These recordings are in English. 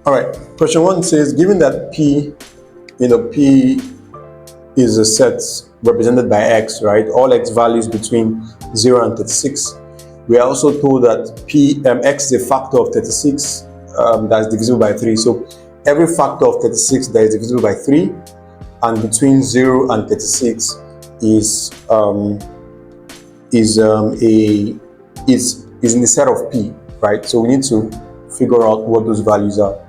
All right, question 1 says, given that P is a set represented by X, right? All X values between 0 and 36. We are also told that X is a factor of 36 that is divisible by 3. So every factor of 36 that is divisible by 3 and between 0 and 36 is in the set of P, right? So we need to figure out what those values are.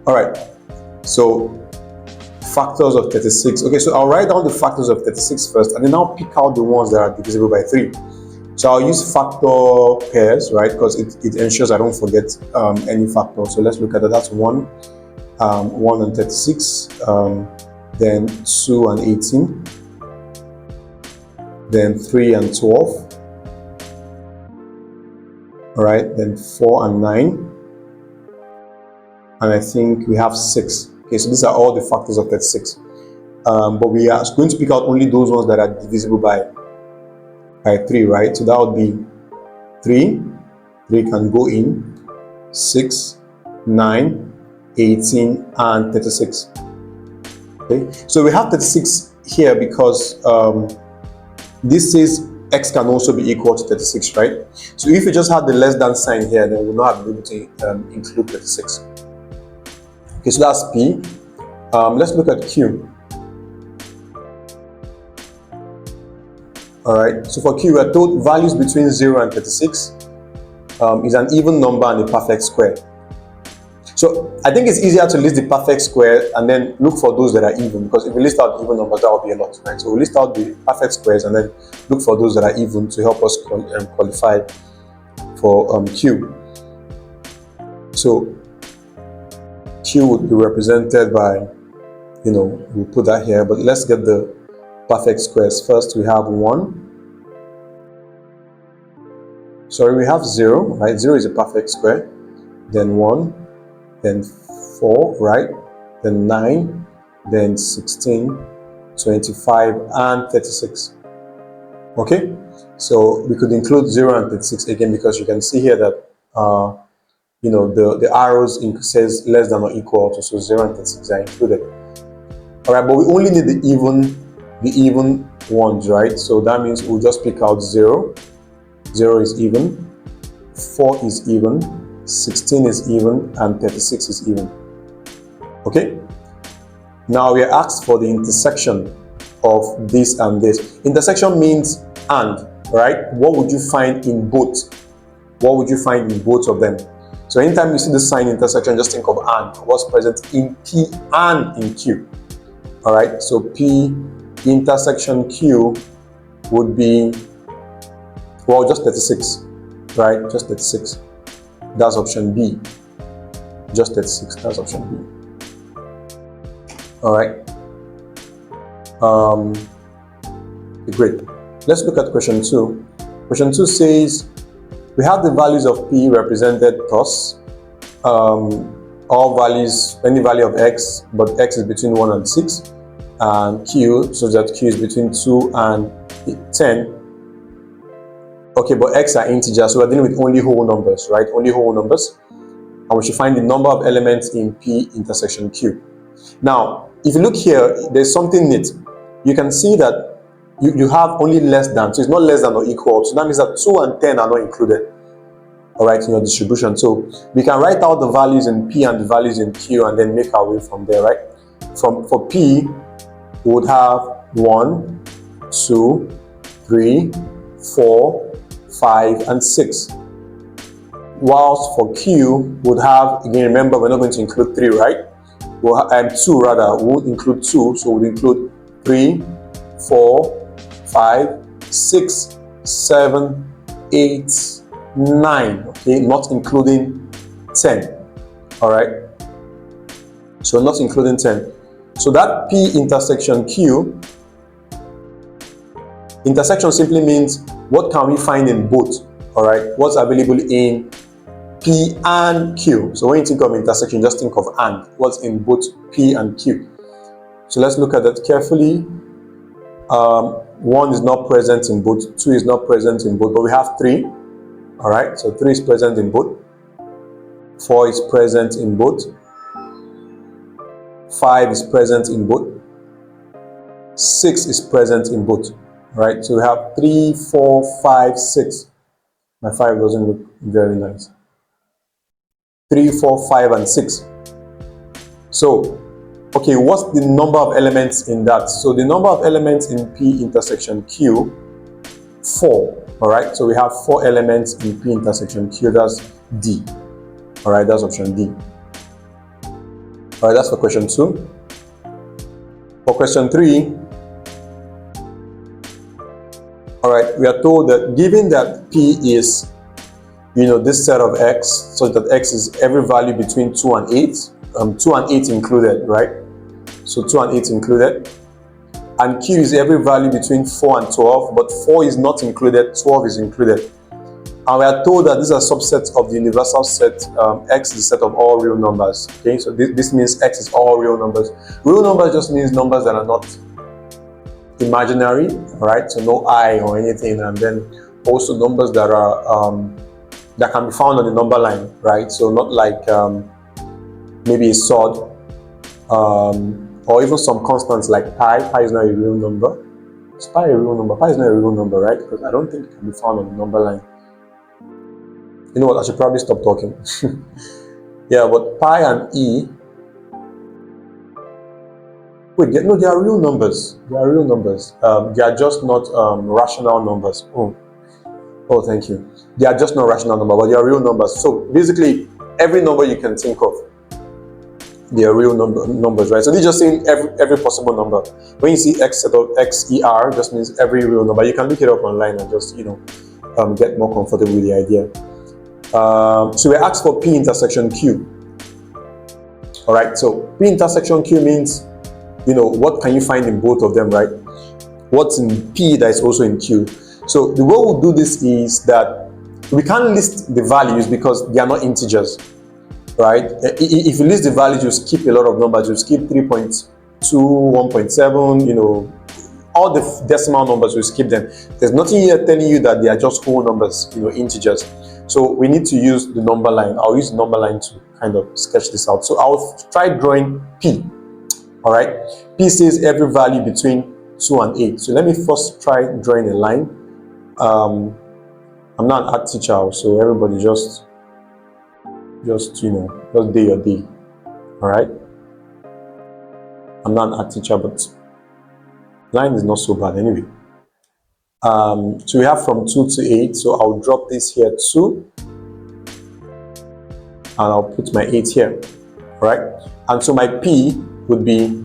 All right, so factors of 36. Okay, so I'll write down the factors of 36 first, and then I'll pick out the ones that are divisible by 3. So I'll use factor pairs, right? Because it ensures I don't forget any factor. So let's look at that. That's 1 and 36, then 2 and 18, then 3 and 12. All right, then 4 and 9. And I think we have 6. Okay, so these are all the factors of 36. But we are going to pick out only those ones that are divisible by 3, right? So that would be 3. 3 can go in, 6, 9, 18, and 36. Okay, so we have 36 here because this says X can also be equal to 36, right? So if you just had the less than sign here, then we will not have been able to include 36. Okay, so that's P. Let's look at Q. All right, so for Q, we're told values between 0 and 36 is an even number and a perfect square. So I think it's easier to list the perfect square and then look for those that are even, because if we list out even numbers, that would be a lot, right? So we'll list out the perfect squares and then look for those that are even to help us qualify for Q. So Q would be represented by, we'll put that here, but let's get the perfect squares. First, we have 1. Sorry, we have 0, right? 0 is a perfect square. Then 1, then 4, right? Then 9, then 16, 25, and 36. Okay? So we could include 0 and 36 again, because you can see here that the arrows says less than or equal to, so 0 and 36 are included. All right, but we only need the even ones, right? So that means we'll just pick out 0. 0 is even, 4 is even, 16 is even, and 36 is even. Okay? Now we are asked for the intersection of this and this. Intersection means and, right? What would you find in both? What would you find in both of them? So anytime you see the sign intersection, just think of and. What's present in P and in Q? All right, so P intersection Q would be, well, just 36, right? Just 36. That's option B. Just 36. That's option B. All right. Great. Let's look at question 2. Question 2 says, we have the values of P represented thus. All values, any value of X, but X is between 1 and 6. And Q, so that Q is between 2 and 10. Okay, but X are integers, so we're dealing with only whole numbers, right? Only whole numbers. And we should find the number of elements in P intersection Q. Now, if you look here, there's something neat. You can see that you have only less than, so it's not less than or equal. So that means that 2 and 10 are not included, all right, in your distribution. So we can write out the values in P and the values in Q and then make our way from there, right? For P, we would have 1, 2, 3, 4, 5, and 6. Whilst for Q, we would have, again, remember, we're not going to include 3, right? We'll have 2 rather, we would include 2, so we'll include 3, 4, 5, 6, 7, 8, 9, okay, not including 10, all right? So not including 10. So that P intersection Q, intersection simply means what can we find in both, all right? What's available in P and Q. So when you think of intersection, just think of and. What's in both P and Q. So let's look at that carefully. 1 is not present in both, 2 is not present in both, but we have 3. All right, so 3 is present in both, 4 is present in both, 5 is present in both, 6 is present in both. All right, so we have 3, 4, 5, 6. My 5 doesn't look very nice. 3, 4, 5, and 6. So, okay, what's the number of elements in that? So the number of elements in P intersection Q, 4. All right, so we have 4 elements in P intersection Q. That's D. All right, that's option D. All right, that's for question 2. For question 3, all right, we are told that given that P is, this set of X, so that X is every value between 2 and 8, 2 and 8 included, right? So 2 and 8 included. And Q is every value between 4 and 12, but 4 is not included, 12 is included. And we are told that these are subsets of the universal set. X is a set of all real numbers. Okay, so this means X is all real numbers. Real numbers just means numbers that are not imaginary, right? So no I or anything, and then also numbers that are that can be found on the number line, right? So not like maybe a sword, or even some constants like pi. Pi is not a real number. Is pi a real number? Pi is not a real number, right? Because I don't think it can be found on the number line. You know what? I should probably stop talking. Yeah, but pi and e. Wait, no, they are real numbers. They are real numbers. They are just not rational numbers. Oh, thank you. They are just not rational numbers, but they are real numbers. So basically, every number you can think of, they are real numbers, right? So they're just saying every possible number. When you see X set of XER, just means every real number. You can look it up online and just get more comfortable with the idea. So we asked for P intersection Q. All right. So P intersection Q means, what can you find in both of them, right? What's in P that is also in Q. So the way we'll do this is that we can't list the values because they are not integers, right? If you list the values, you skip a lot of numbers. You skip 3.2, 1.7, all the decimal numbers, you skip them. There's nothing here telling you that they are just whole numbers, integers. So we need to use the number line. I'll use the number line to kind of sketch this out. So I'll try drawing P. All right. P says every value between 2 and 8. So let me first try drawing a line. I'm not an art teacher, so everybody just do your day. All right. I'm not an art teacher, but line is not so bad anyway. So we have from 2 to 8. So I'll drop this here 2, and I'll put my 8 here. All right. And so my P would be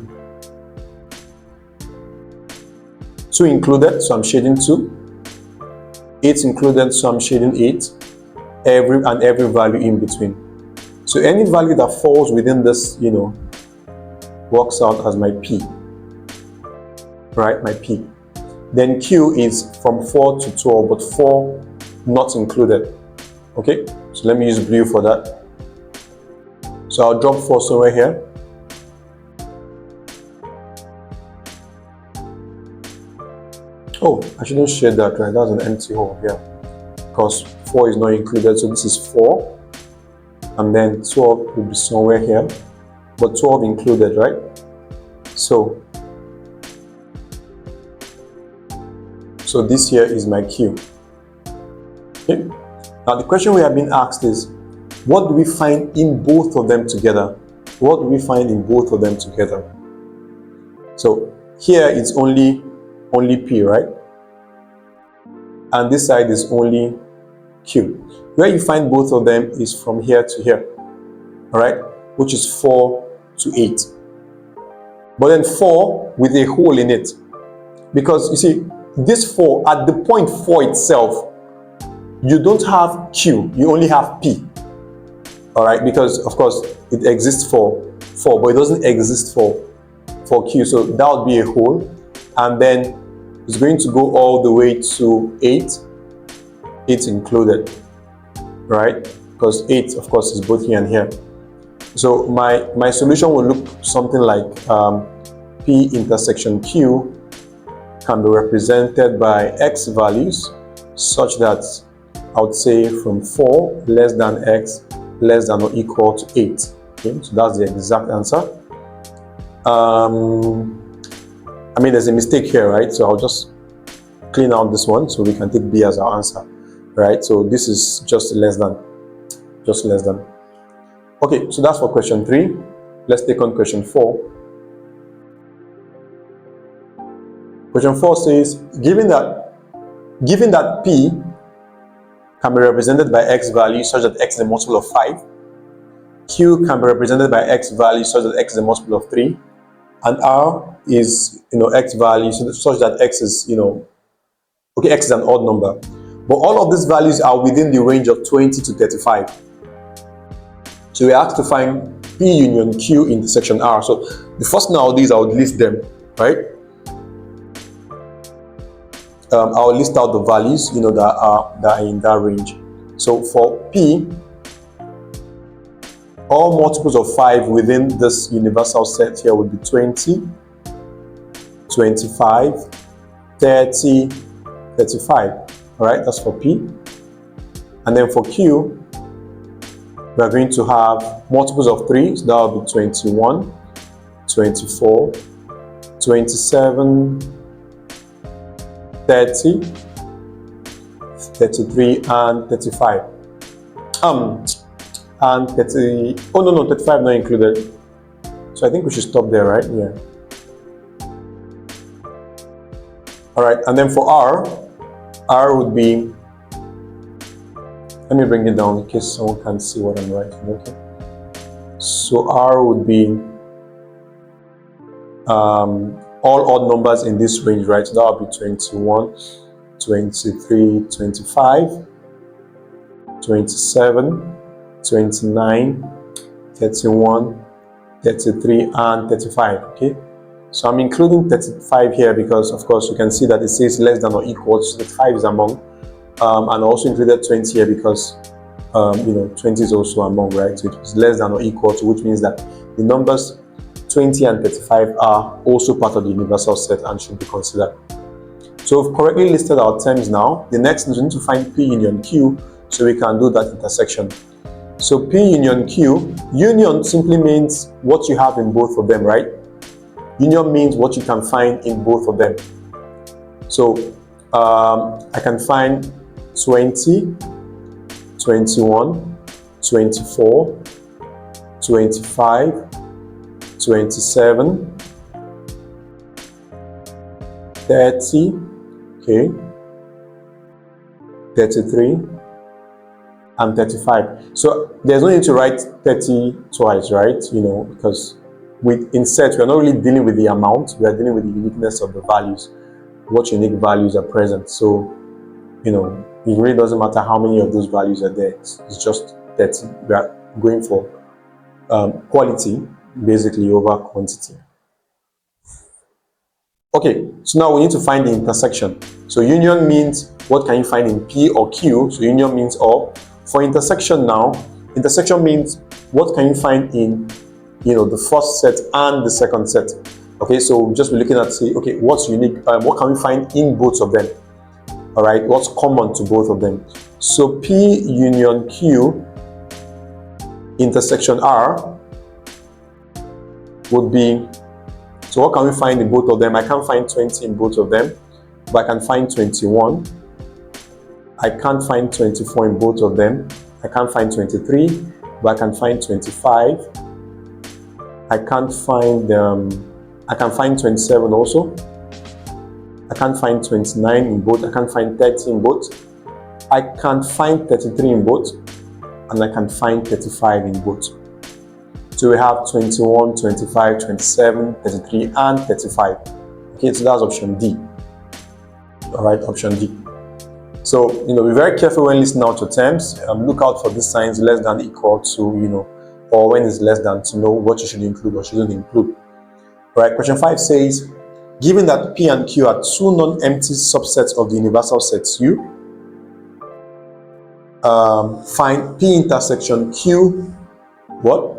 2 included, so I'm shading 2. 8 included, so I'm shading 8. Every value in between. So any value that falls within this, works out as my P. Right, my P. Then Q is from 4 to 12, but 4 not included. Okay, so let me use blue for that. So I'll drop 4 somewhere here. Oh, I shouldn't shade that, right? That's an empty hole here. Because 4 is not included, so this is 4. And then 12 will be somewhere here. But 12 included, right? So this here is my Q. Okay. Now the question we have been asked is, what do we find in both of them together? What do we find in both of them together? So here it's only P, right? And this side is only Q. Where you find both of them is from here to here, all right? Which is 4 to 8. But then 4 with a hole in it. Because you see, this 4, at the point 4 itself, you don't have Q, you only have P. All right, because of course it exists for 4, but it doesn't exist for Q. So that would be a hole. And then it's going to go all the way to 8. 8 included, right? Because 8, of course, is both here and here. So my solution will look something like P intersection Q can be represented by X values such that I would say from 4 less than x less than or equal to 8. Okay, so that's the exact answer. I mean, there's a mistake here, right? So I'll just clean out this one so we can take B as our answer, right? So this is just less than. Okay, so that's for question 3. Let's take on question 4. Question 4 says, given that P can be represented by x value such that x is a multiple of 5, Q can be represented by x value such that x is a multiple of 3, and R is, x value such that x is, x is an odd number. But all of these values are within the range of 20 to 35. So we asked to find P union Q intersection R. So the first thing I'll do is I'll list them, right? I'll list out the values, that are in that range. So for P, all multiples of 5 within this universal set here would be 20, 25, 30, 35. All right, that's for P. And then for Q, we are going to have multiples of 3, so that will be 21, 24, 27, 30, 33, and 35. And 30, oh no, 35 not included. So I think we should stop there, right? Yeah. All right, and then for R would be, let me bring it down in case someone can't see what I'm writing, okay? So R would be all odd numbers in this range, right? So that would be 21, 23, 25, 27, 29, 31, 33, and 35, okay? So I'm including 35 here because, of course, you can see that it says less than or equal, so 35 is among. And also included 20 here because, 20 is also among, right? So it was less than or equal to, which means that the numbers 20 and 35 are also part of the universal set and should be considered. So we've correctly listed our terms now. The next is we need to find P union Q so we can do that intersection. So P union Q, union simply means what you have in both of them, right? Union means what you can find in both of them. So I can find 20, 21, 24, 25, 27, 30, okay, 33, and 35. So there's no need to write 30 twice, right? Because in set, we're not really dealing with the amount, we are dealing with the uniqueness of the values, what unique values are present. So, it really doesn't matter how many of those values are there. It's just 30. We are going for quality, basically, over quantity. Okay, so now we need to find the intersection. So union means what can you find in P or Q? So union means or. For intersection now, intersection means what can you find in the first set and the second set. Okay, so we'll just be looking at, say, okay, what's unique, what can we find in both of them? All right, what's common to both of them? So P union Q intersection R would be, so what can we find in both of them? I can't find 20 in both of them, but I can find 21. I can't find 24 in both of them. I can't find 23, but I can find 25. I can't find, I can find 27 also. I can't find 29 in both. I can't find 30 in both. I can't find 33 in both. And I can find 35 in both. So we have 21, 25, 27, 33, and 35. Okay, so that's option D. All right, option D. So, be very careful when listening out to terms. Look out for these signs less than equal to, or when it's less than, to know what you should include or shouldn't include. All right, question 5 says, given that P and Q are two non-empty subsets of the universal set U, find P intersection Q, what?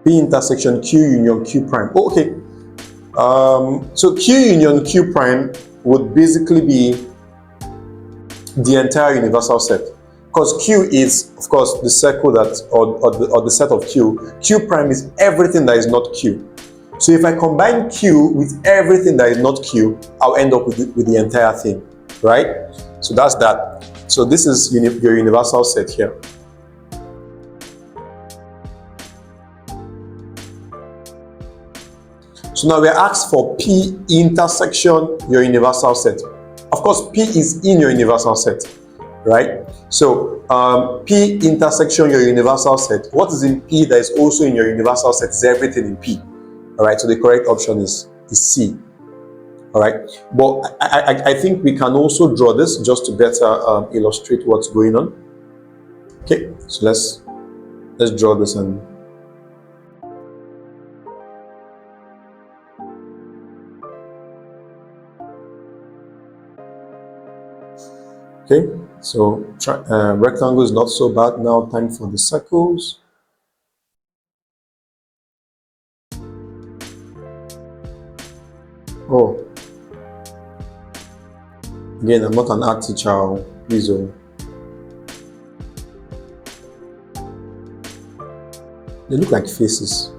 P intersection Q union Q prime. Oh, okay. So Q union Q prime would basically be the entire universal set. Because Q is, of course, the circle that, or the set of Q. Q prime is everything that is not Q. So if I combine Q with everything that is not Q, I'll end up with the entire thing, right? So that's that. So this is your universal set here. So now we're asked for P intersection your universal set. Of course, P is in your universal set, right? So P intersection your universal set. What is in P that is also in your universal set is everything in P. All right, so the correct option is C. All right, but I think we can also draw this just to better illustrate what's going on. Okay, so let's draw this and okay, so rectangle is not so bad. Now time for the circles. Oh, again, I'm not an art teacher, please. They look like faces.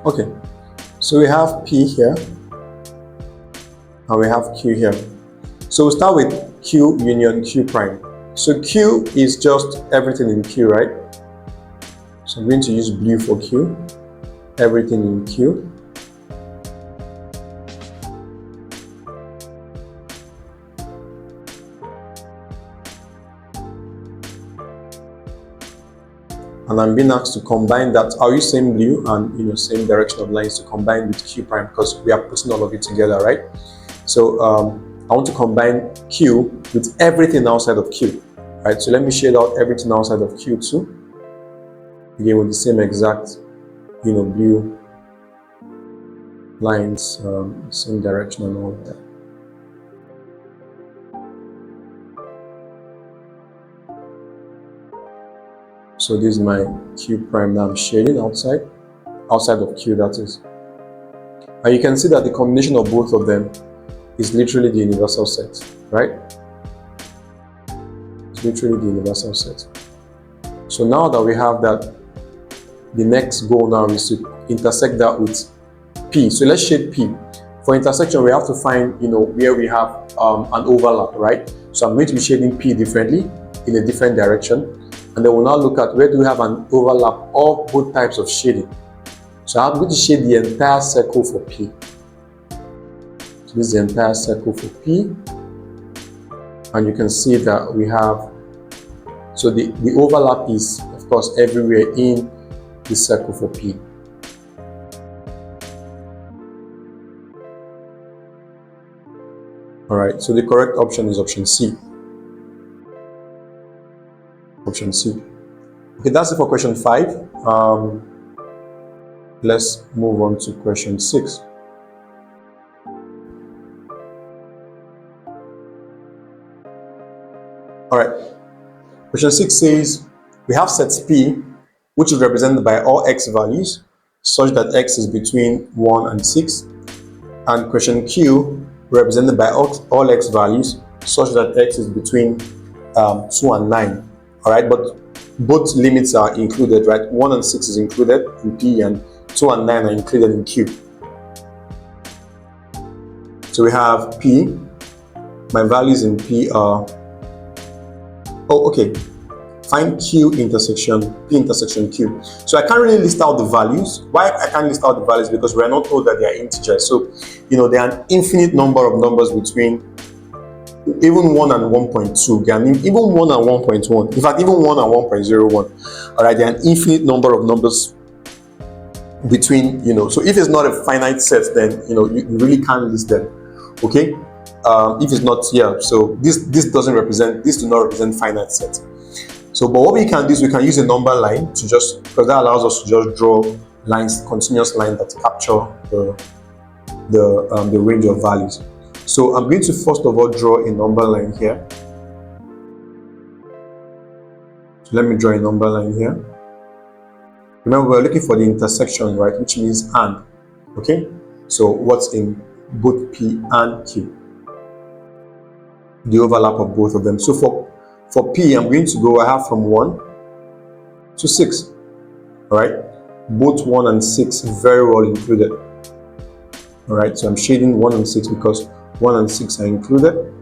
Okay, so we have P here and we have Q here. So we'll start with Q union Q prime. So Q is just everything in Q, right? So I'm going to use blue for Q, everything in Q. And I'm being asked to combine that. I'll use same blue and same direction of lines to combine with Q prime because we are putting all of it together, right? So I want to combine Q with everything outside of Q, right? So let me shade out everything outside of Q too. Again with the same exact, blue lines, same direction and all of that. So this is my Q prime that I'm shading outside of Q, that is. And you can see that the combination of both of them is literally the universal set, right? It's literally the universal set. So now that we have that, the next goal now is to intersect that with P. So let's shade P. For intersection, we have to find, where we have an overlap, right? So I'm going to be shading P differently in a different direction. And then we'll now look at where do we have an overlap of both types of shading. So I'm going to shade the entire circle for P. So this is the entire circle for P. And you can see that we have, so the overlap is, of course, everywhere in the circle for P. All right, so the correct option is option C. Option C. Okay, that's it for question 5. Let's move on to question 6. All right. Question 6 says we have set P, which is represented by all x values, such that x is between 1 and 6, and question Q represented by all x values, such that x is between 2 and 9. All right, but both limits are included, right? 1 and 6 is included in P, and 2 and 9 are included in Q. So we have P. My values in P are, find Q intersection, P intersection Q. So I can't really list out the values. Why I can't list out the values? Because we're not told that they are integers. So, there are an infinite number of numbers between even 1 and 1.2, even 1 and 1.1, in fact, even 1 and 1.01. All right, there are an infinite number of numbers between, so if it's not a finite set, then, you really can't list them, okay? If it's not here, so this do not represent finite sets. So, but what we can do is we can use a number line to just, because that allows us to just draw lines, continuous lines that capture the range of values. So I'm going to first of all draw a number line here. So let me draw a number line here. Remember, we're looking for the intersection, right? Which means and. Okay? So what's in both P and Q? The overlap of both of them. So for P, I'm going to go, I have from 1 to 6. Alright? Both 1 and 6 very well included. Alright, so I'm shading 1 and 6 because 1 and 6 are included.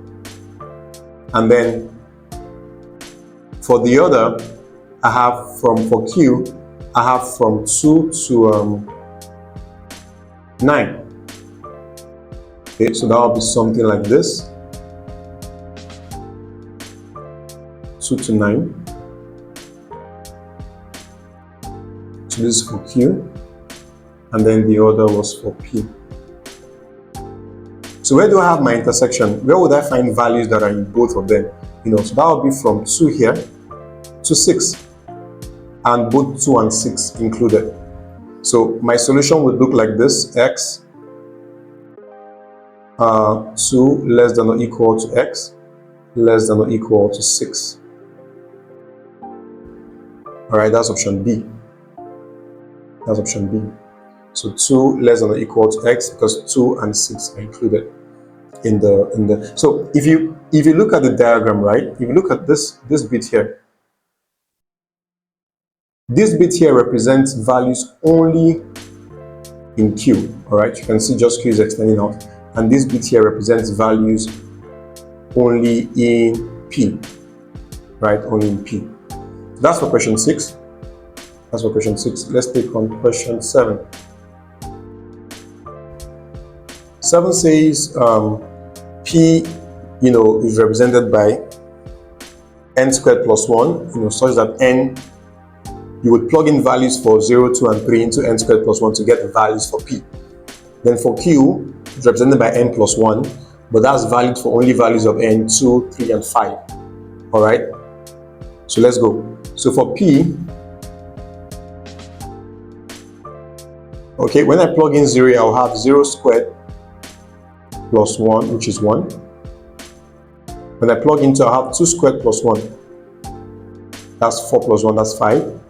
And then for the other, I have for Q, I have from 2 to 9. Okay, so that will be something like this. 2 to 9. So this is for Q, and then the other was for P. So where do I have my intersection? Where would I find values that are in both of them? So that would be from 2 here to 6, and both 2 and 6 included. So my solution would look like this: x 2 less than or equal to x less than or equal to 6. Alright, that's option B. That's option B. So 2 less than or equal to x because 2 and 6 are included in the. So if you look at the diagram, right? If you look at this bit here, this bit here represents values only in Q. All right, you can see just Q is extending out, and this bit here represents values only in P. Right, only in P. That's for question 6. That's for question 6. Let's take on question 7. 7 says P, is represented by n squared plus 1, such that n, you would plug in values for 0, 2, and 3 into n squared plus 1 to get the values for P. Then for Q, it's represented by n plus 1, but that's valid for only values of n, 2, 3, and 5. All right? So let's go. So for P, okay, when I plug in 0, I'll have 0 squared plus 1, which is 1. When I plug into, I'll have 2 squared plus 1. That's 4 plus 1, that's 5.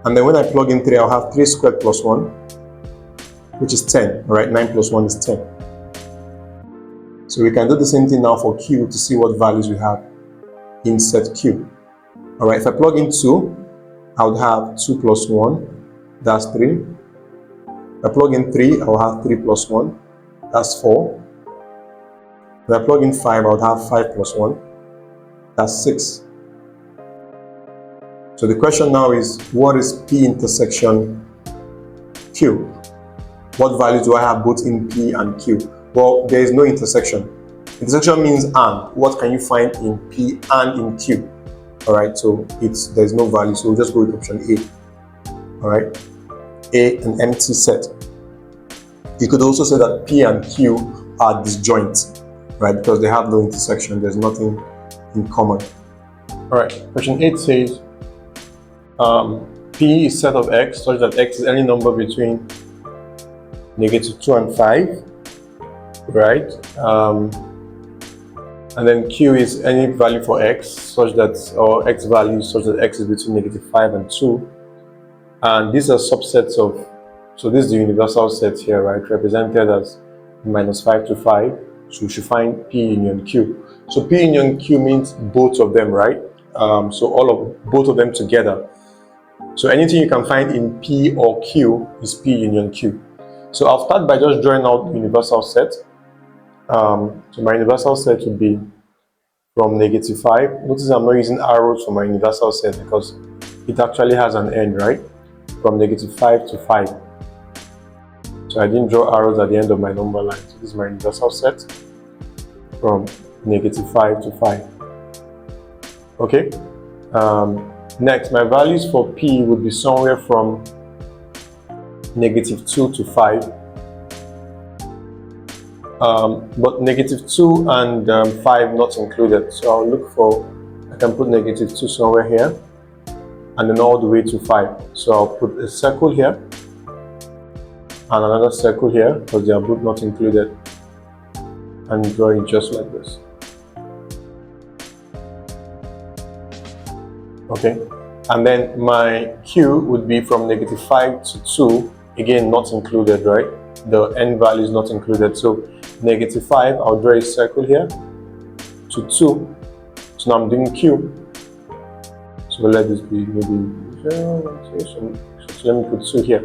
And then when I plug in 3, I'll have 3 squared plus 1, which is 10. All right, 9 plus 1 is 10. So we can do the same thing now for Q to see what values we have in set Q. All right, if I plug in 2, I would have 2 plus 1, that's 3. If I plug in 3, I will have 3 plus 1, that's 4. When I plug in 5, I would have 5 plus 1, that's 6. So the question now is, what is P intersection Q? What values do I have both in P and Q? Well, there is no intersection. Intersection means and. What can you find in P and in Q? All right, so there's no value, so we'll just go with option A. All right, A, an empty set. You could also say that P and Q are disjoint, right? Because they have no intersection, there's nothing in common. All right, question 8 says, P is set of x such that x is any number between -2 and 5, right? And then Q is any value for x such that, or x value such that x is between -5 and 2. And these are subsets of, so this is the universal set here, right? Represented as -5 to 5. So we should find P union Q. So P union Q means both of them, right? So both of them together. So anything you can find in P or Q is P union Q. So I'll start by just drawing out the universal set. So my universal set would be from -5. Notice I'm not using arrows for my universal set because it actually has an end, right? From -5 to 5. So I didn't draw arrows at the end of my number line. So this is my universal set from -5 to 5. Okay. Next, my values for P would be somewhere from -2 to 5. But -2 and 5 not included. So I'll look for, I can put -2 somewhere here, and then all the way to 5. So I'll put a circle here, and another circle here, because they are both not included, and draw it just like this. Okay, and then my q would be from -5 to 2, again not included, right? The n value is not included, so -5, I'll draw a circle here, to 2, so now I'm doing q, so let this be maybe 0, so let me put 2 here,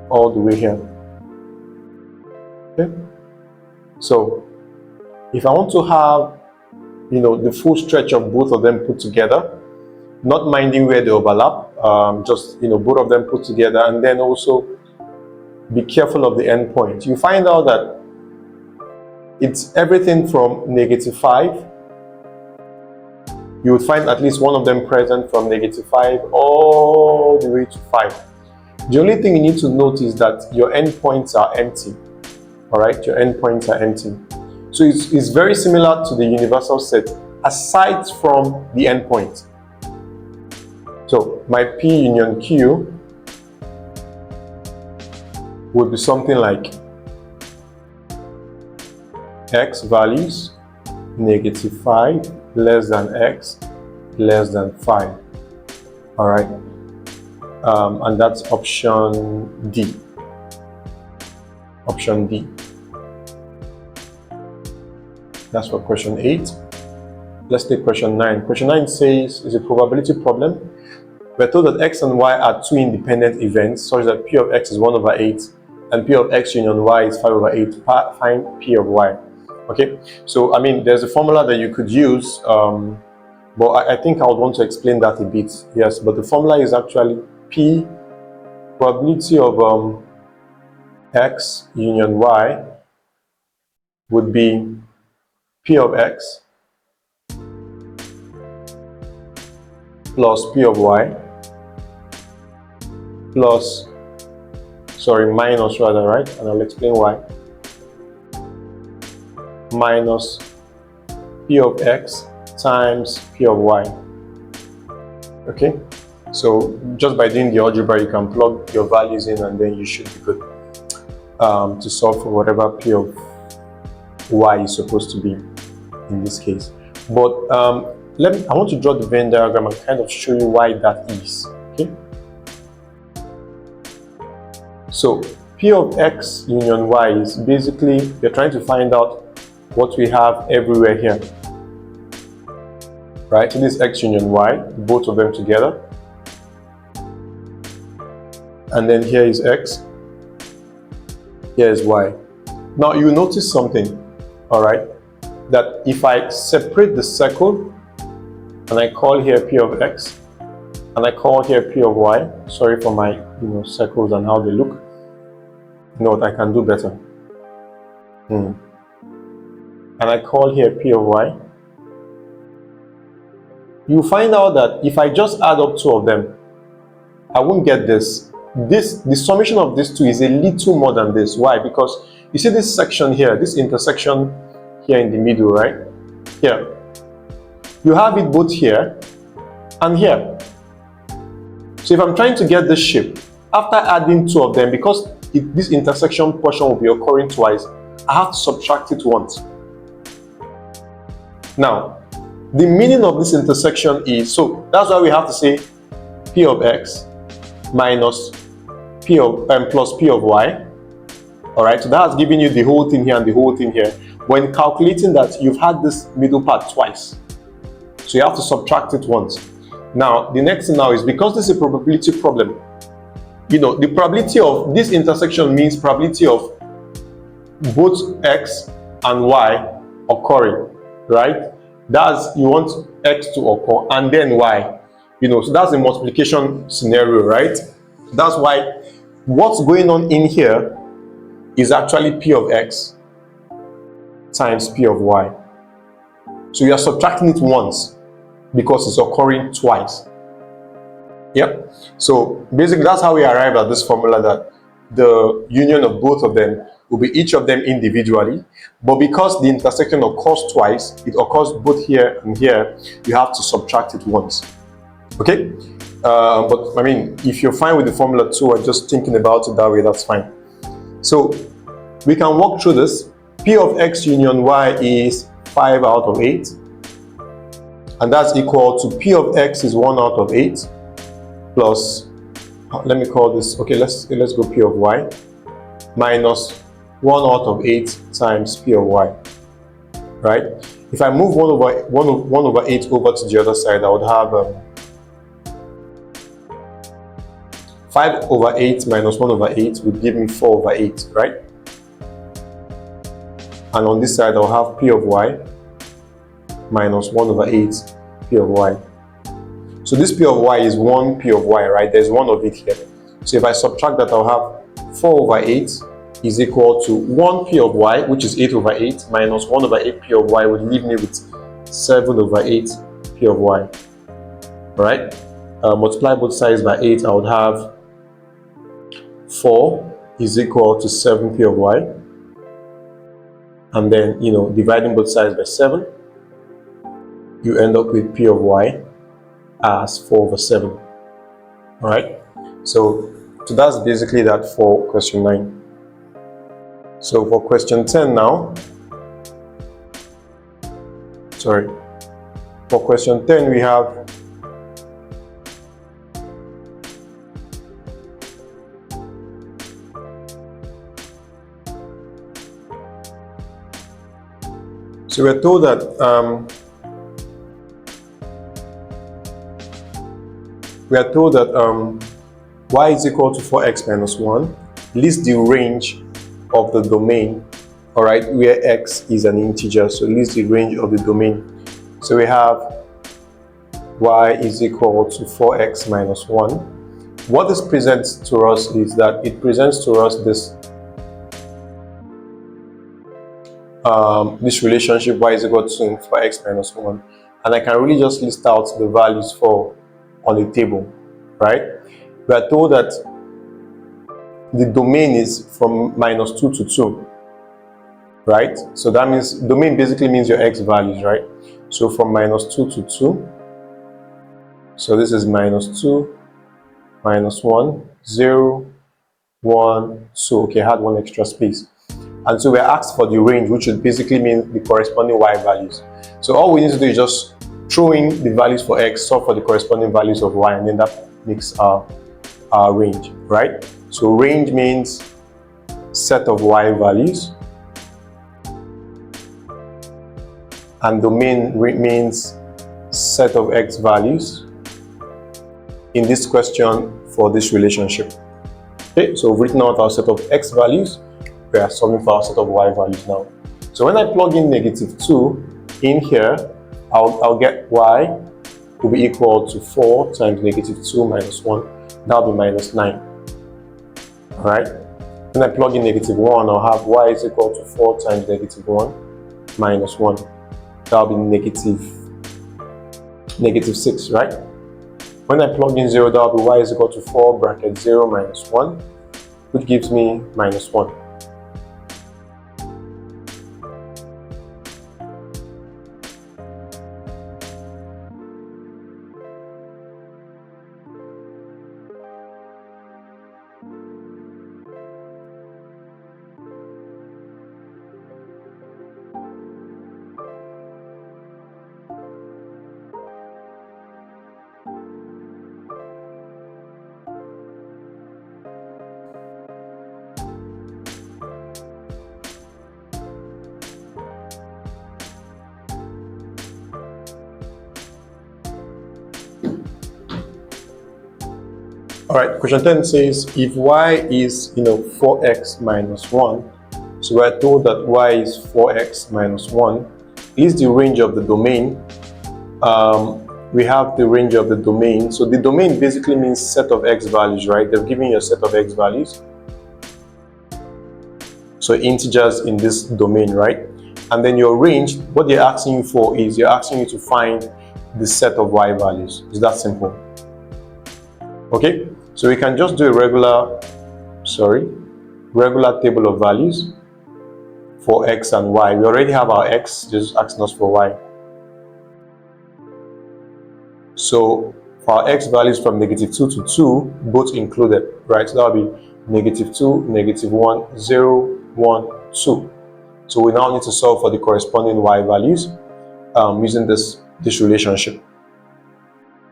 all the way here. Okay, so if I want to have, the full stretch of both of them put together, not minding where they overlap, just both of them put together, and then also be careful of the endpoint. You find out that it's everything from -5. You would find at least one of them present from -5 all the way to 5. The only thing you need to note is that your endpoints are empty. All right, your endpoints are empty. So it's very similar to the universal set, aside from the endpoint. So my P union Q would be something like x values -5 less than x less than 5. All right, and that's option D. Option D. That's for question 8. Let's take question 9. Question 9 says, is a probability problem. We're told that x and y are two independent events such that P of x is 1/8 and P of x union y is 5/8. Find P of y. Okay, so there's a formula that you could use, but I think I would want to explain that a bit. Yes, but the formula is actually P, probability of x union y would be P of x plus P of y minus rather, right? And I'll explain why. Minus P of x times P of y. Okay, so just by doing the algebra, you can plug your values in and then you should be good to solve for whatever P of y is supposed to be in this case. But I want to draw the Venn diagram and kind of show you why that is. Okay, so P of x union y is basically, you're trying to find out what we have everywhere here, right? So this is x union y, both of them together, and then here is x, here is y. Now you notice something, all right, that if I separate the circle and I call here P of x and I call here P of y, sorry for my circles and how they look, you know what, I can do better. And I call here P of y, you find out that if I just add up two of them, I won't get this. The summation of these two is a little more than this. Why? Because you see this section here, this intersection here in the middle, right? Here. You have it both here and here. So if I'm trying to get this shape, after adding two of them, because this intersection portion will be occurring twice, I have to subtract it once. Now, the meaning of this intersection is, so that's why we have to say P of x minus P of plus P of y. All right, so that's giving you the whole thing here and the whole thing here. When calculating that, you've had this middle part twice, so you have to subtract it once. Now, the next thing now is, because this is a probability problem, the probability of this intersection means probability of both x and y occurring, right? That's, you want x to occur and then y, so that's a multiplication scenario, right? That's why what's going on in here is actually P of x times P of y. So you are subtracting it once because it's occurring twice. Yep. So basically that's how we arrive at this formula, that the union of both of them will be each of them individually, but because the intersection occurs twice, it occurs both here and here, you have to subtract it once. Okay, but if you're fine with the formula too, or just thinking about it that way, that's fine. So we can walk through this. P of x union y is 5/8. And that's equal to P of X is 1 out of 8 plus, let me call this, okay, let's go P of Y minus 1 out of 8 times P of Y, right? If I move 1 over 8 over to the other side, I would have 5 over 8 minus 1 over 8 would give me 4 over 8, right? And on this side, I'll have P of Y minus 1 over 8 P of Y. So this P of Y is 1 P of Y, right? There's 1 of it here. So if I subtract that, I'll have 4 over 8 is equal to 1 P of Y, which is 8 over 8, minus 1 over 8 P of Y would leave me with 7 over 8 P of Y, right? Multiply both sides by 8, I would have 4 is equal to 7 P of Y. And then, dividing both sides by 7, you end up with P of Y as 4 over 7. All right. So that's basically that for question 9. So for question 10 now, for question 10 we have so we're told that y is equal to 4x minus 1. List the range of the domain, all right, where x is an integer. So list the range of the domain. So we have y is equal to 4x minus 1. What this presents to us is that it presents to us this relationship y is equal to 4x minus 1, and I can really just list out the values for on the table, right? We are told that the domain is from -2 to 2, right? So that means domain basically means your x values, right? So from -2 to 2, so this is -2, -1, 0, 1, 2. Okay, I had one extra space. And so we're asked for the range, which would basically mean the corresponding y values. So all we need to do is just throw in the values for x, solve for the corresponding values of y, and then that makes our range, right? So range means set of y values, and domain means set of x values in this question for this relationship. Okay, so we've written out our set of x values. We are solving for our set of y values now. So when I plug in -2 in here, I'll get y will be equal to 4 times -2 minus 1. That'll be -9. All right. When I plug in -1, I'll have y is equal to 4 times -1 minus 1. That'll be -6, right? When I plug in 0, that'll be y is equal to 4 bracket 0 minus 1, which gives me -1. Alright, question 10 says if y is 4x minus 1, so we're told that y is 4x minus 1, list the range of the domain. We have the range of the domain. So the domain basically means set of x values, right? They've given you a set of x values. So integers in this domain, right? And then your range, what they're asking you for is you're asking you to find the set of y values. It's that simple. Okay, so we can just do a regular table of values for x and y. We already have our x, just asking us for y. So for our x values from -2 to 2, both included, right? So that will be -2, -1, 0, 1, 2. So we now need to solve for the corresponding y values using this this relationship.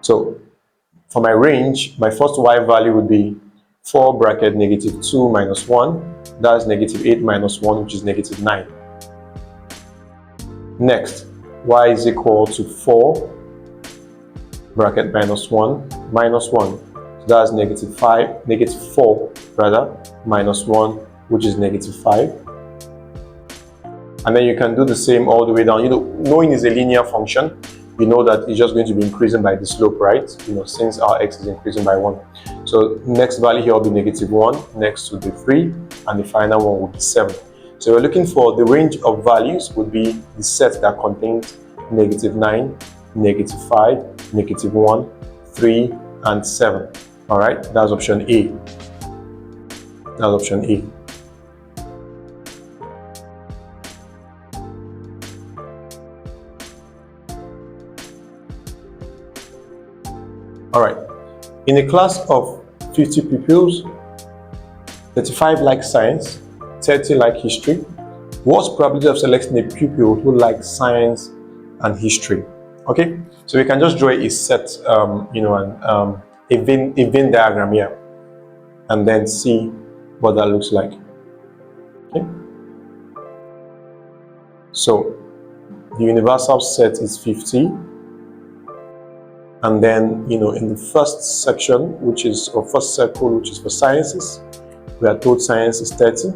So for my range, my first y value would be 4 bracket negative 2 minus 1. That's negative 8 minus 1, which is negative 9. Next, y is equal to 4 bracket minus 1 minus 1. So that's negative 4 rather, minus 1, which is negative 5. And then you can do the same all the way down. Knowing it's a linear function, you know that it's just going to be increasing by the slope, right? Since our x is increasing by 1. So next value here will be negative 1, next to the 3, and the final one will be 7. So we're looking for the range of values would be the set that contains negative 9, negative 5, negative 1, 3, and 7. All right, that's option A. That's option A. All right, in a class of 50 pupils, 35 like science, 30 like history. What's the probability of selecting a pupil who likes science and history? Okay, so we can just draw a set, a Venn diagram here, and then see what that looks like. Okay, so the universal set is 50. And then, in the first section, first circle, which is for sciences, we are told science is 30.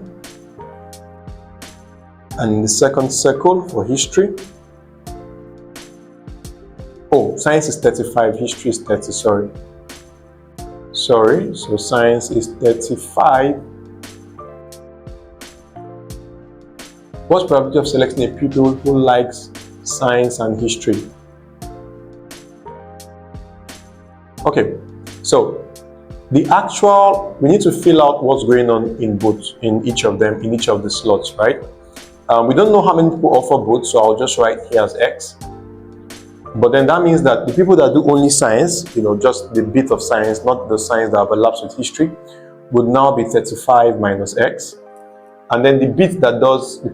And in the second circle for history, science is 35, history is 30, sorry, so science is 35. What's the probability of selecting a pupil who likes science and history? Okay, so we need to fill out what's going on in each of the slots, right? We don't know how many people offer both, so I'll just write here as X. But then that means that the people that do only science, just the bit of science, not the science that overlaps with history, would now be 35 minus X. And then the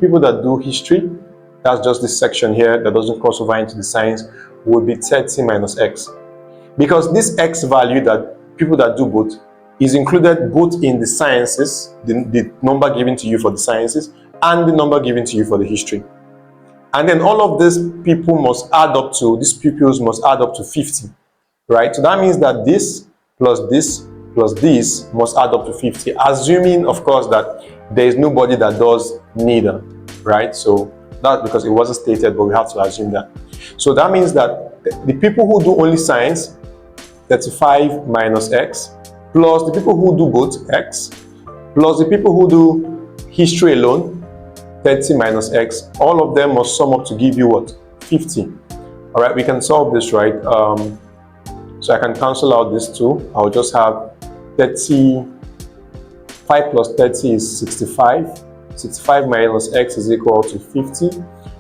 people that do history, that's just this section here that doesn't cross over into the science, would be 30 minus X. Because this X value that people that do both is included both in the sciences, the number given to you for the sciences, and the number given to you for the history. And then all of these pupils must add up to 50, right? So that means that this plus this must add up to 50, assuming, of course, that there is nobody that does neither, right? So that's because it wasn't stated, but we have to assume that. So that means that the people who do only science, 35 minus X, plus the people who do both, X, plus the people who do history alone, 30 minus X, all of them must sum up to give you what? 50. All right, we can solve this, right? So I can cancel out this 2. I'll just have 30, 5 plus 30 is 65. 65 minus X is equal to 50.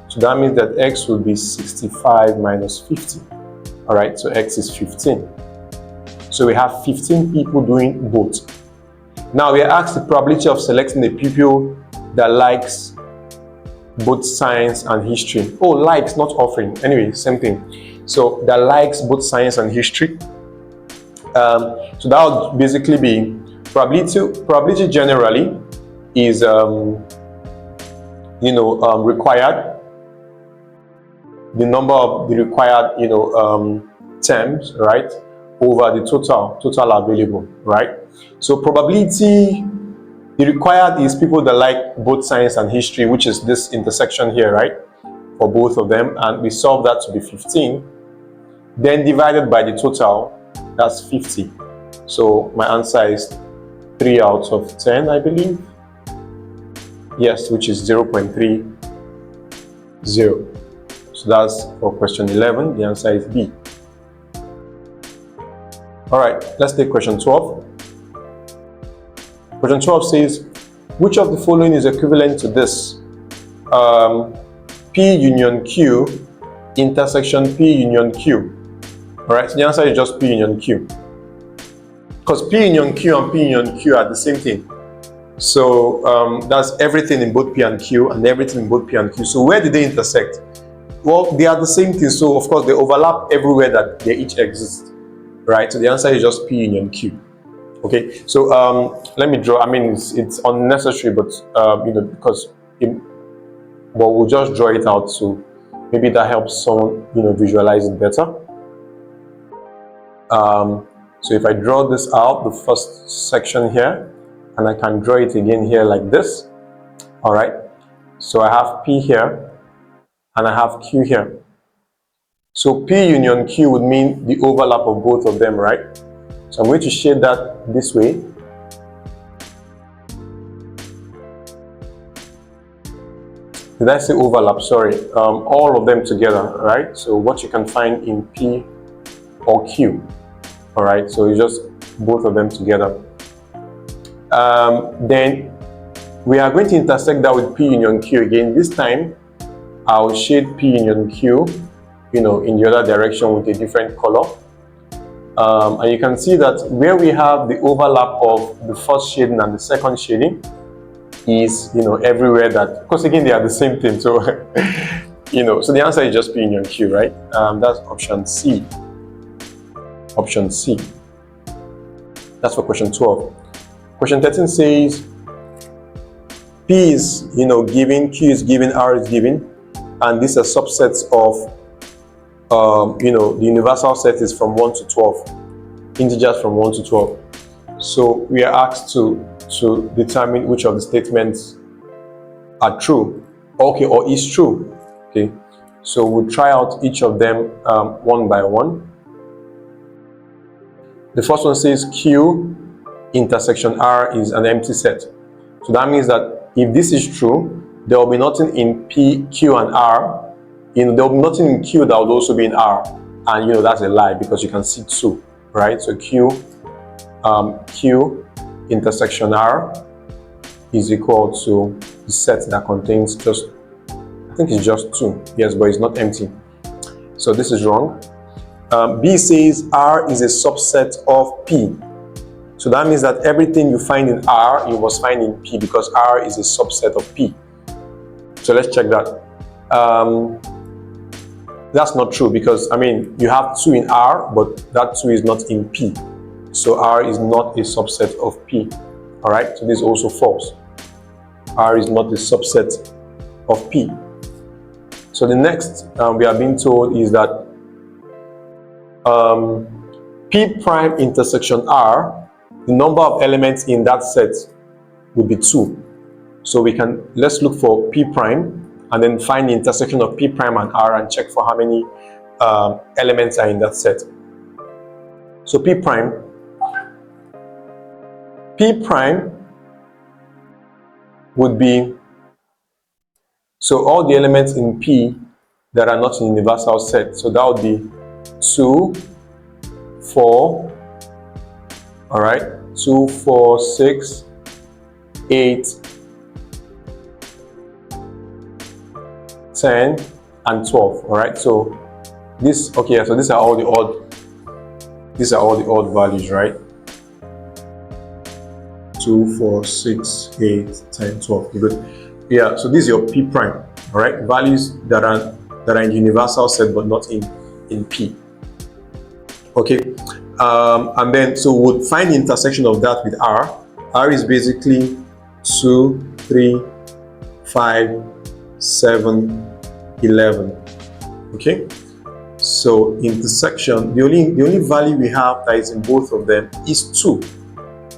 So that means that X will be 65 minus 50. All right, so X is 15. So we have 15 people doing both. Now we are asked the probability of selecting a pupil that likes both science and history. Oh, likes, not offering. Anyway, same thing. So that likes both science and history. So that would basically be probability generally is required, the number of the required terms, right, over the total available, right? So probability, the required is people that like both science and history, which is this intersection here, right, for both of them, and we solve that to be 15, then divided by the total, that's 50. So my answer is 3 out of 10, I believe. Yes, which is 0.30. So that's for question 11. The answer is B. All right, let's take question 12. Question 12 says, which of the following is equivalent to this? P union Q intersection P union Q. All right, so the answer is just P union Q. Because P union Q and P union Q are the same thing. So that's everything in both P and Q and everything in both P and Q. So where did they intersect? Well, they are the same thing, so of course they overlap everywhere that they each exist, right? So the answer is just P union Q. Okay, so let me draw. I mean, it's unnecessary, but because but we'll just draw it out, so maybe that helps someone visualize it better. So if I draw this out, the first section here, and I can draw it again here like this. All right, so I have P here and I have Q here. So P union Q would mean the overlap of both of them, right? So I'm going to shade that this way. Did I say overlap? Sorry. All of them together, right? So what you can find in P or Q. All right, so it's just both of them together. Then we are going to intersect that with P union Q again. This time, I'll shade P union Q, in the other direction with a different color. And you can see that where we have the overlap of the first shading and the second shading is, everywhere that, because again, they are the same thing. So, so the answer is just P union Q, right? That's option C. Option C. That's for question 12. Question 13 says, P is, given, Q is given, R is given, and these are subsets of, the universal set is from 1 to 12, integers from 1 to 12. So we are asked to determine which of the statements are true, okay, or is true. Okay, so we'll try out each of them one by one. The first one says Q intersection R is an empty set. So that means that if this is true, there will be nothing in P, Q, and R. There will be nothing in Q that would also be in R. And that's a lie because you can see 2, right? So Q intersection R is equal to the set that contains just, I think it's just 2. Yes, but it's not empty. So this is wrong. B says R is a subset of P. So that means that everything you find in R, you must find in P because R is a subset of P. So let's check that. That's not true because, you have 2 in R, but that 2 is not in P. So R is not a subset of P. All right, so this is also false. R is not a subset of P. So the next we are being told is that P prime intersection R, the number of elements in that set would be 2. So let's look for P prime and then find the intersection of P prime and R and check for how many elements are in that set. So P prime would be, so all the elements in P that are not in universal set. So that would be 2, 4, all right, 2, 4, 6, 8, 10, and 12. All right, so these are all the odd values, right? 2, 4, 6, 8, 10, 12. Good. Yeah, so this is your P prime, all right? Values that are in universal set but not in P. Okay, and then so we'll find the intersection of that with R. R is basically 2, 3, 5, 7, 11. Okay, so intersection, the only value we have that is in both of them is 2.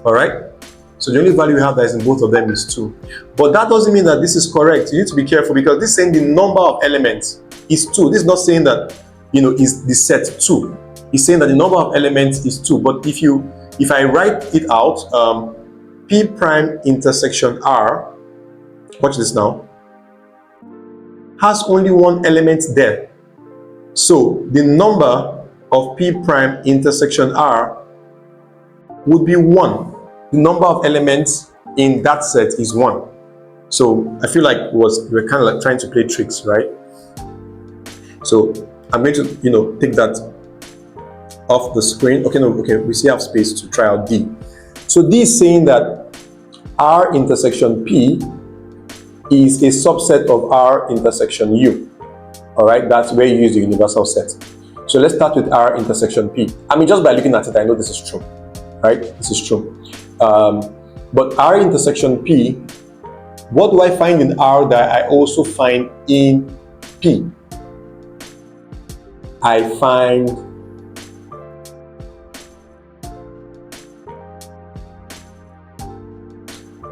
All right, so the only value we have that is in both of them is 2. But that doesn't mean that this is correct. You need to be careful because this is saying the number of elements is 2. This is not saying that is the set 2. It's saying that the number of elements is 2. But if I write it out, P prime intersection R, watch this now, has only one element there. So the number of P prime intersection R would be 1. The number of elements in that set is 1. So I feel like we're kind of like trying to play tricks, right? So I'm going to take that off the screen. Okay, we still have space to try out D. So D is saying that R intersection P is a subset of R intersection U. All right, that's where you use the universal set. So let's start with R intersection P. I mean, just by looking at it, I know this is true, right? This is true. But R intersection P, what do I find in R that I also find in P? I find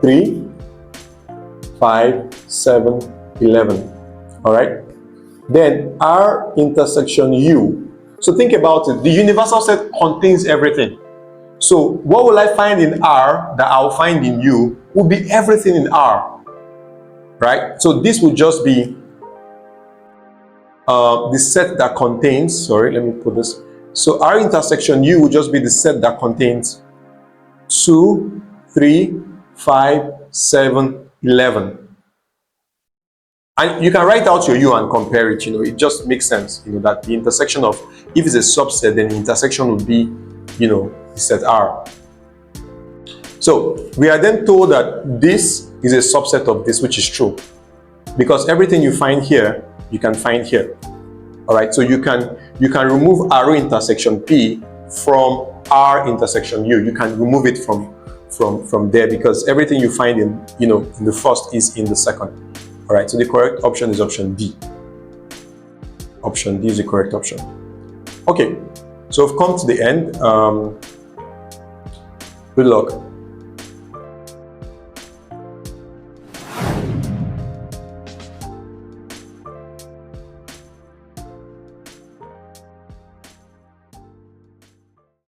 three, 5, 7, 11. All right. Then R intersection U. So think about it. The universal set contains everything. So what will I find in R that I'll find in U will be everything in R, right? So this will just be the set that contains, sorry, let me put this. So R intersection U will just be the set that contains 2, 3, 5, 7, 11. And you can write out your U and compare it, it just makes sense, that the intersection of, if it's a subset, then the intersection would be, the set R. So we are then told that this is a subset of this, which is true. Because everything you find here, you can find here. All right, so you can remove R intersection P from R intersection U. You can remove it from there because everything you find in the first is in the second. All right, so the correct option is option D. Option D is the correct option. Okay, so we've come to the end. Good luck.